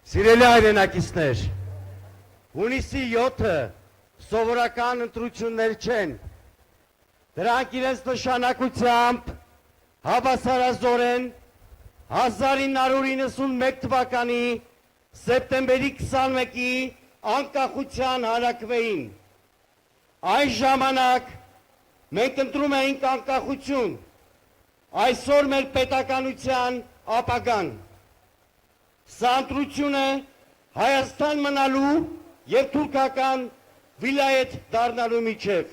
Սիրելի հայրենակիցներ, հունիսի 7-ը սովորական ընտրություններ չեն, դրանք իրենց նշանակությամբ հավասարազորեն 1991 թվականի սեպտեմբերի 21-ի անկախության հանրաքվեին։ Այն ժամանակ մենք ընտրում էինք անկախություն, այսօր մեր պետականության ապագան։ Սա ընտրություն է Հայաստան մնալու և թուրքական վիլայեթ դառնալու միջև։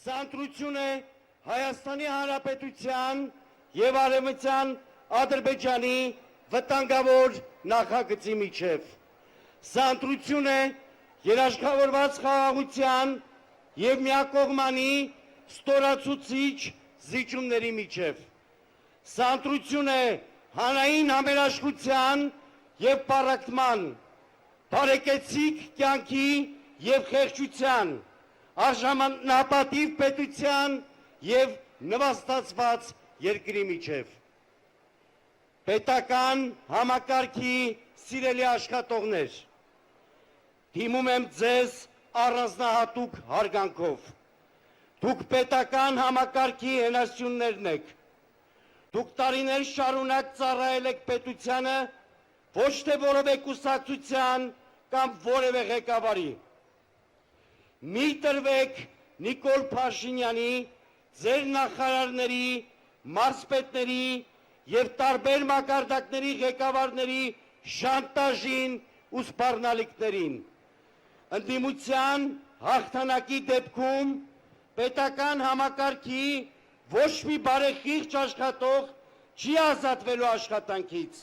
Սա ընտրություն է Հայաստանի Հանրապետության և Արևմտյան Ադրբեջանի վտանգավոր նախագծի միջև։ Սա ընտրություն է երաշխավորված խաղաղության և միակողմանի ստորացուցիչ զիջումների միջև։ Սա ընտրություն է հանրային համերաշխության և պառակտման, բարեկեցիկ կյանքի և խեղճության, արժանապատիվ պետության և նվաստացված երկրի միջև։ Պետական համակարգի սիրելի աշխատողներ, դիմում եմ ձեզ առանձնահատուկ հարգանքով։ Դուք պետական համակարգի հենասյուններն եք։ Դուք տարիներ շարունակ ծառայել եք պետությանը, ոչ թե որևէ կուսակցության կամ որևէ ղեկավարի։ Մի տրվեք Նիկոլ Փաշինյանի, ձեր նախարարների, մարզպետների և տարբեր մակարդակների ղեկավարների շանտաժին ու սպառնալիքներին։ Ընդդիմության հաղթանակի դեպքում պետական համակարգի ոչ մի բարեխիղճ աշխատող չի ազատվելու աշխատանքից։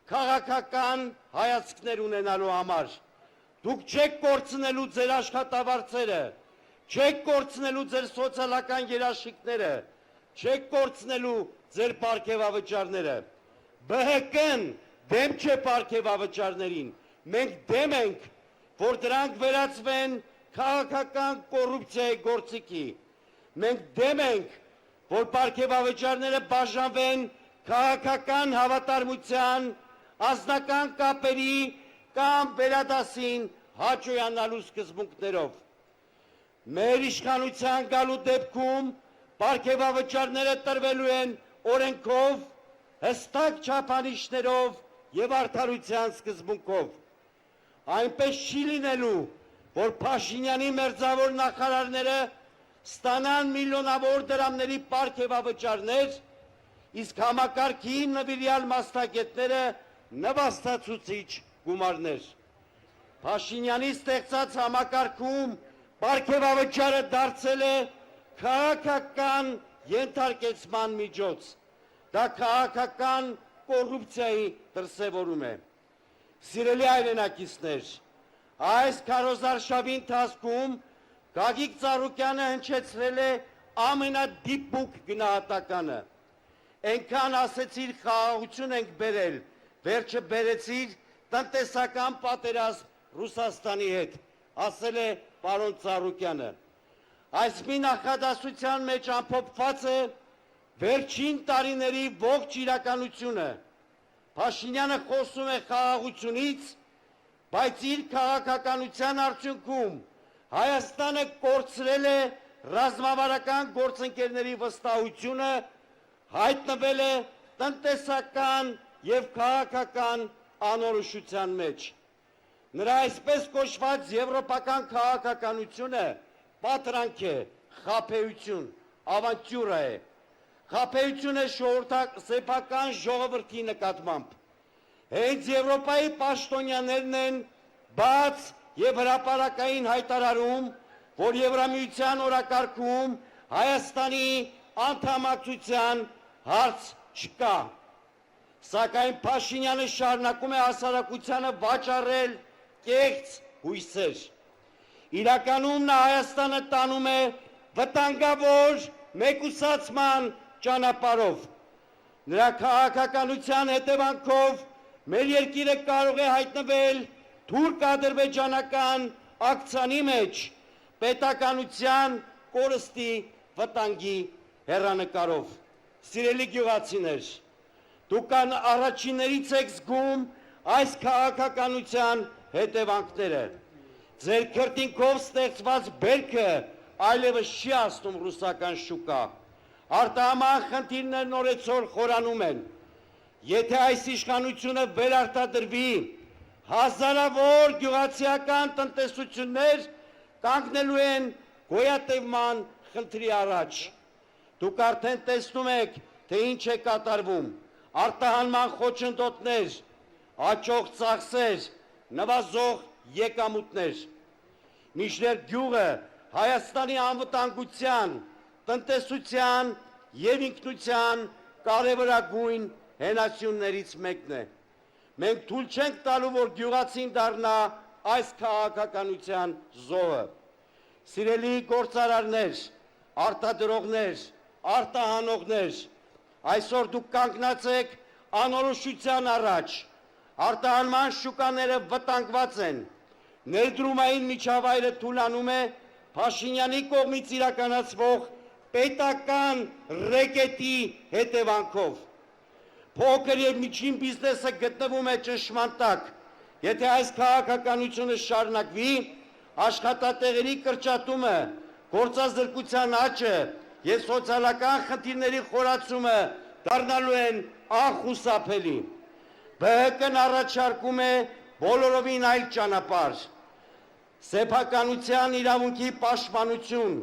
Քաղաքական հայացքներ ունենալու համար դուք չեք կորցնելու ձեր աշխատավարձերը, չեք կորցնելու ձեր սոցիալական երաշխիքները, չեք կորցնելու ձեր պարգևավճարները։ ԲՀԿ-ն դեմ չէ պարգևավճարներին, մենք դեմ ենք, որ դրանք վերածվեն քաղաքական կոռուպցիայի գործիքի։ Մենք դեմ ենք, որ պարգևավճարները բաժանվեն քաղաքական հավատարմության, անձնական կապերի կամ վերադասին հաճոյանալու սկզբունքներով։ Մեր իշխանության գալու դեպքում պարգևավճարները տրվելու են օրենքով, հստակ չափանիշներով և արդարության սկզբունքով։ Այնպես չի լինելու, որ Փաշինյանի մերձավոր նախարարները ստանան միլիոնավոր դրամների պարգևավճարներ, իսկ համակարգի նվիրյալ մասնագետները նվաստացուցիչ գումարներ։ Փաշինյանի ստեղծած համակարգում պարգևավճարը դարձել է քաղաքական ենթարկեցման միջոց։ Դա քաղաքական կոռուպցիայի դրսևորում է։ Սիրելի հայրենակիցներ, այս քարոզարշավի ընթացքում Գագիկ Ծառուկյանը հնչեցրել է ամենադիպուկ գնահատականը։ Այնքան ասեցիր խաղաղություն ենք բերել, վերջը բերեցիր տնտեսական պատերազմ Ռուսաստանի հետ, ասել է պարոն Ծառուկյանը։ Այս մի նախադասության մեջ ամփոփված է վերջին տարիների ողջ իրականությունը։ Փաշինյանը խոսում է խաղաղությունից, բայց իր քաղաքականության արդյունքում Հայաստանը կորցրել է ռազմավարական գործընկերների վստահությունը, հայտնվել է տնտեսական և քաղաքական անորոշության մեջ։ Նրա այսպես կոչված եվրոպական քաղաքականությունը պատրանք է, խաբեություն, ավանտյուրա է։ Խաբեություն է սեփական ժողովրդի նկատմամբ։ Հենց Եվրոպայի պաշտոնյաներն են բաց և հրապարակային հայտարարում, որ Եվրամիության օրակարգում Հայաստանի անդամակցության հարց չկա։ Սակայն Փաշինյանը շարունակում է հասարակությանը վաճառել կեղծ հույսեր։ Իրականում նա Հայաստանը տանում է վտանգավոր մեկուսացման ճանապարհով։ Նրա քաղաքականության հետևանքով մեր երկիրը կարող է հայտնվել թուրք-ադրբեջանական ակցիայի մեջ պետականության կորստի վտանգի հեռանկարով։ Սիրելի գյուղացիներ, դուք առաջիններից եք զգում այս քաղաքականության հետևանքները։ Ձեր քրտինքով ստեղծված բերքը այլևս չի ասնում ռուսական շուկա։ Արտահանման խնդիրներն օրեցօր խորանում են։ Եթե այս իշխանությունը վերարտադրվի, հազարավոր գյուղացիական տնտեսություններ կանգնելու են գոյատևման խնդրի առաջ։ Դուք արդեն տեսնում եք, թե ինչ է կատարվում։ Արտահանման խոչընդոտներ, աճող ծախսեր, նվազող եկամուտներ։ Մինչդեռ գյուղը Հայաստանի անվտանգության, տնտեսության և ինքնության կարևորագույն հենասյուններից մեկն է։ Մենք թույլ չենք տալու, որ գյուղացին դառնա այս քաղաքականության զոհը։ Սիրելի գործարարներ, արտադրողներ, արտահանողներ, այսօր դուք կանգնած եք անորոշության առաջ, արտահանման շուկաները վտանգված են, ներդրումային միջավայրը թուլանում է Փաշինյանի կողմից իրականացվող պետական ռեկետի հետևանքով։ Փոքր և միջին բիզնեսը գտնվում է ճնշման տակ։ Եթե այս քաղաքականությունը շարունակվի, աշխատատեղերի կրճատումը, գործազրկության աճը և սոցիալական խնդիրների խորացումը դառնալու են անխուսափելի։ ԲՀԿ-ն առաջարկում է բոլորովին այլ ճանապարհ։ Սեփականության իրավունքի պաշտպանություն,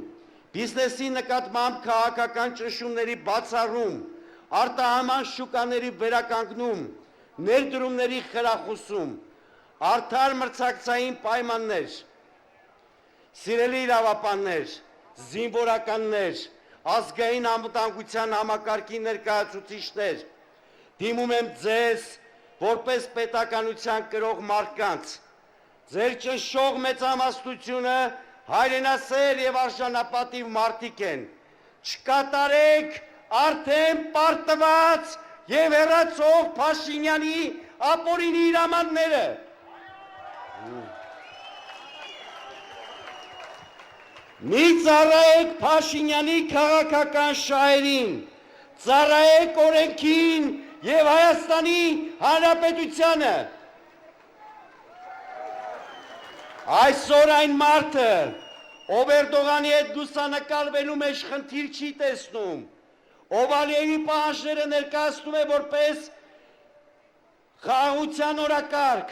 բիզնեսի նկատմամբ քաղաքական ճնշումների բացառում, արտահանման շուկաների վերականգնում, ներդրումների խրախուսում, արդար մրցակցային պայմաններ։ Սիրելի իրավապաններ, զինվորականներ, ազգային անվտանգության համակարգի ներկայացուցիչներ, դիմում եմ ձեզ որպես պետականության կրող մարդկանց։ Ձեր ճնշող մեծամասնությունը հայրենասեր և արժանապատիվ մարդիկ են։ Չկատարեք արդեն պարտված և հեռացող Փաշինյանի ապօրինի հրամանները։ Մի ծառայեք Փաշինյանի քաղաքական շահերին, ծառայեք օրենքին և Հայաստանի Հանրապետությանը։ Այսօր այն մարդը, ով Էրդողանի հետ լուսանկարվելու մեջ խնդիր չի տեսնում, ով Ալիևի պահանջները ներկայացնում է որպես խաղաղության օրակարգ,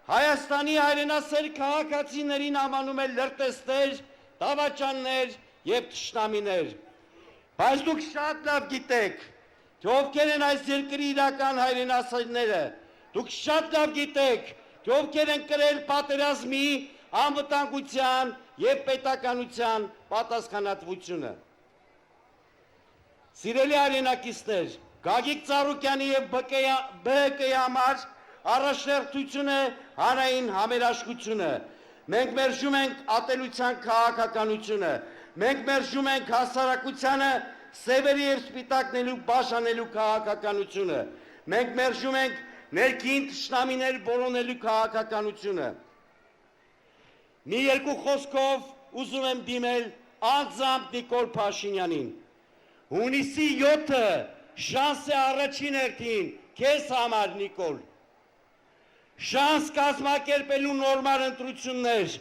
Հայաստանի հայրենասեր քաղաքացիներին անվանում է լրտեսներ, դավաճաններ և թշնամիներ։ Բայց դուք շատ լավ գիտեք, թե ովքեր են այս երկրի իրական հայրենասերները, դուք շատ լավ գիտեք, թե ովքեր են կրել պատերազմի, անվտանգության և պետականության պատասխանատվությունը։ Սիրելի հայրենակիցներ, Գագիկ Ծառուկյանի և ԲՀԿ-ի համար առաջնորդությունը հանրային համերաշխությունը։ Մենք մերժում ենք ատելության քաղաքականությունը, մենք մերժում ենք հասարակությանը սևերի և սպիտակնելու բաժանելու քաղաքականությունը, մենք մերժում ենք ներքին թշնամիներ որոնելու քաղաքականությունը։ Մի երկու խոսքով ուզում եմ դիմել անձամբ Նիկոլ Փաշինյանին։ Հունիսի 7-ը շանս է առաջին հերթին քեզ համար, Նիկոլ։ Շանս կազմակերպելու նորմալ ընտրություններ,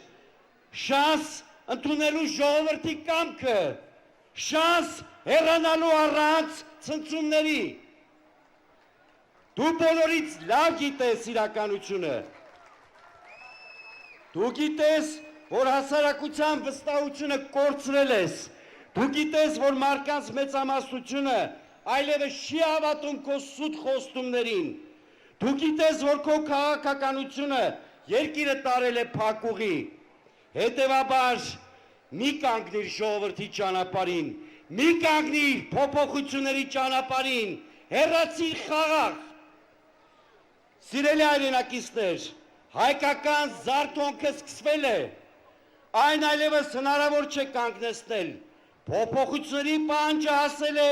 շանս ընդունելու ժողովրդի կամքը, շանս հեռանալու առանց ցնցումների։ Դու բոլորից լավ գիտես իրականությունը։ Դու գիտես, որ հասարակության վստահությունը կորցրել ես։ Դու գիտես, որ մարդկանց մեծամասնությունը այլևս չի հավատում քո սուտ խոստումներին։ Դու գիտես, որ քո քաղաքականությունը երկիրը տարել է փակուղի։ Հետևաբար մի կանգնիր ժողովրդի ճանապարհին, մի կանգնիր փոփոխությունների ճանապարհին, հեռացիր խաղաղ։ Սիրելի հայրենակիցներ, հայկական զարթոնքը սկսվել է, այն այլևս հնարավոր չէ կանգնեցնել։ Փոփոխությունների պահանջը հասել է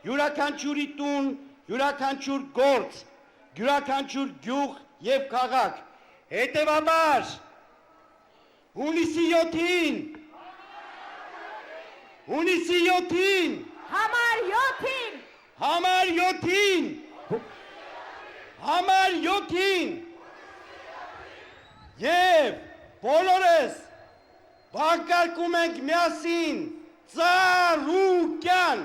յուրաքանչյուրի տուն, յուրաքանչյուր գործ, յուրաքանչյուր գյուղ և քաղաք։ Հետևաբար, հունիսի 7-ին, համար 7-ին բոլորս բանկարկում ենք միասին, ծառուկյան,